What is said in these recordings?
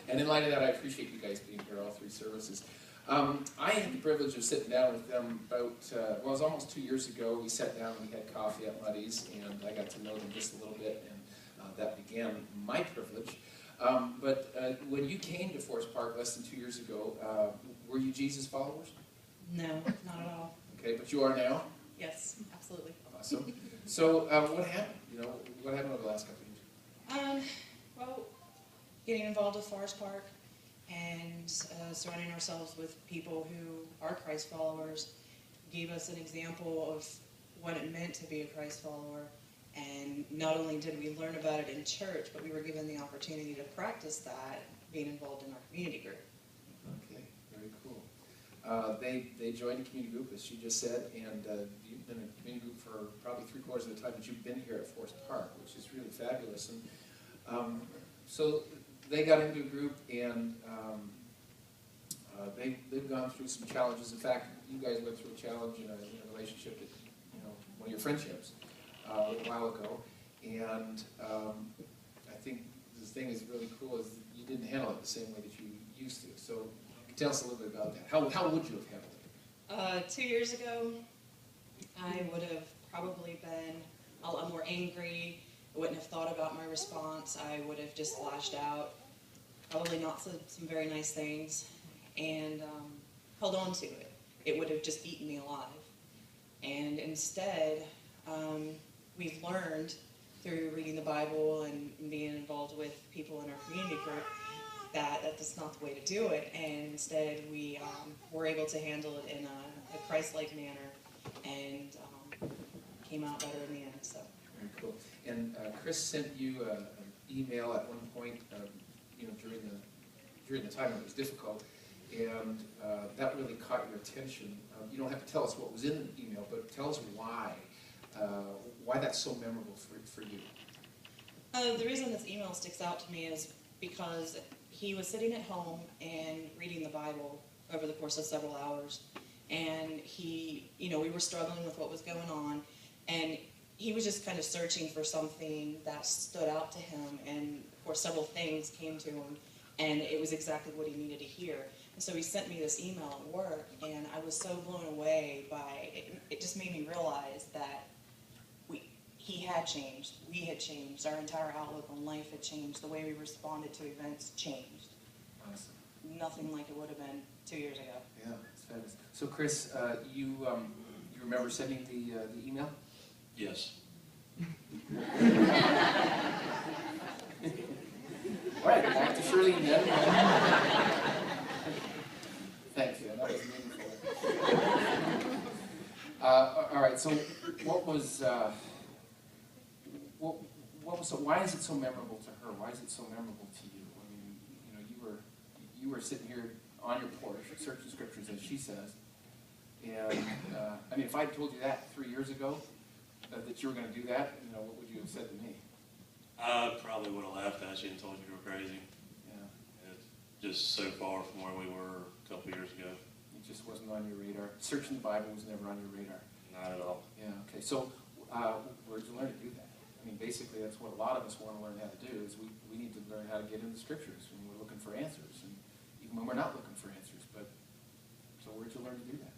And in light of that, I appreciate you guys being here all three services. I had the privilege of sitting down with them about, well, it was almost 2 years ago. We sat down, we had coffee at Muddy's, and I got to know them just a little bit, and that began my privilege. But when you came to Forest Park less than 2 years ago, were you Jesus followers? No, not at all. Okay, but you are now? Yes, absolutely. Awesome. So what happened? You know, what happened over the last couple of years? Well, getting involved with Forest Park and surrounding ourselves with people who are Christ followers gave us an example of what it meant to be a Christ follower. And not only did we learn about it in church, but we were given the opportunity to practice that being involved in our community group. Okay, very cool. They joined a community group, as she just said, and you've been in a community group for probably 3/4 of the time that you've been here at Forest Park, which is really fabulous. And so they got into a group, and they've gone through some challenges. In fact, you guys went through a challenge in a relationship that, one of your friendships a little while ago, and I think the thing is really cool is you didn't handle it the same way that you used to. So tell us a little bit about that. How would you have handled it? 2 years ago, I would have probably been a lot more angry. I wouldn't have thought about my response. I would have just lashed out, probably not said some very nice things, and held on to it. It would have just eaten me alive. And instead, we've learned through reading the Bible and being involved with people in our community group that that's not the way to do it. And instead, we were able to handle it in a Christ-like manner, and came out better in the end. So. Very cool. And Chris sent you an email at one point, during the time it was difficult, and that really caught your attention. You don't have to tell us what was in the email, but tell us why that's so memorable for you. The reason this email sticks out to me is because he was sitting at home and reading the Bible over the course of several hours, and we were struggling with what was going on, and he was just kind of searching for something that stood out to him, and of course several things came to him, and it was exactly what he needed to hear. And so he sent me this email at work, and I was so blown away by it. It just made me realize that he had changed, we had changed, our entire outlook on life had changed, the way we responded to events changed. Awesome. Nothing like it would have been 2 years ago. Yeah, it's fabulous. So Chris, you remember sending the email? Yes. All right, back to Chirleen then. Thank you, that was meaningful. All right, so why is it so memorable to her? Why is it so memorable to you? I mean, you were sitting here on your porch searching scriptures, as she says, and I mean, if I told you that 3 years ago, that you were going to do that, what would you have said to me? I probably would have laughed at you and told you were crazy. Yeah. It's just so far from where we were a couple years ago. It just wasn't on your radar. Searching the Bible was never on your radar. Not at all. Yeah, okay. So where did you learn to do that? I mean, basically, that's what a lot of us want to learn how to do, is we need to learn how to get into the scriptures when we're looking for answers, and even when we're not looking for answers. But so where did you learn to do that?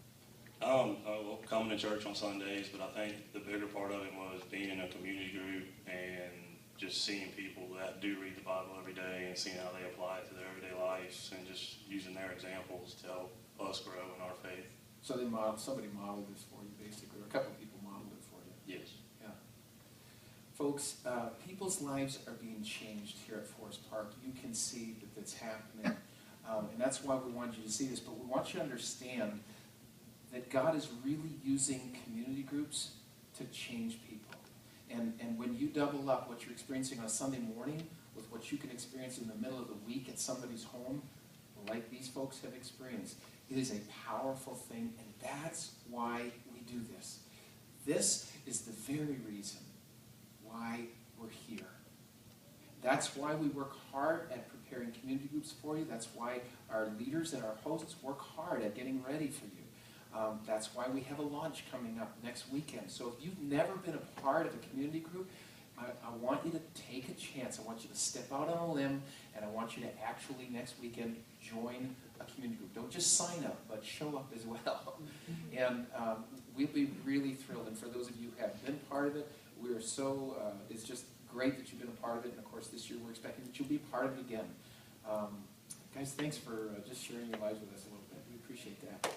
Well, coming to church on Sundays, but I think the bigger part of it was being in a community group and just seeing people that do read the Bible every day and seeing how they apply it to their everyday lives and just using their examples to help us grow in our faith. So somebody modeled this for you, basically, or a couple of people modeled it for you. Yes. Yeah. Folks, people's lives are being changed here at Forest Park. You can see that that's happening, and that's why we want you to see this. But we want you to understand that God is really using community groups to change people. And when you double up what you're experiencing on a Sunday morning with what you can experience in the middle of the week at somebody's home, like these folks have experienced, it is a powerful thing, and that's why we do this. This is the very reason why we're here. That's why we work hard at preparing community groups for you. That's why our leaders and our hosts work hard at getting ready for you. That's why we have a launch coming up next weekend. So if you've never been a part of a community group, I want you to take a chance. I want you to step out on a limb, and I want want you to actually next weekend join a community group. Don't just sign up, but show up as well. And we'll be really thrilled. And for those of you who have been part of it, we're so, it's just great that you've been a part of it. And of course, this year we're expecting that you'll be part of it again. Guys, thanks for just sharing your lives with us a little bit. We appreciate that.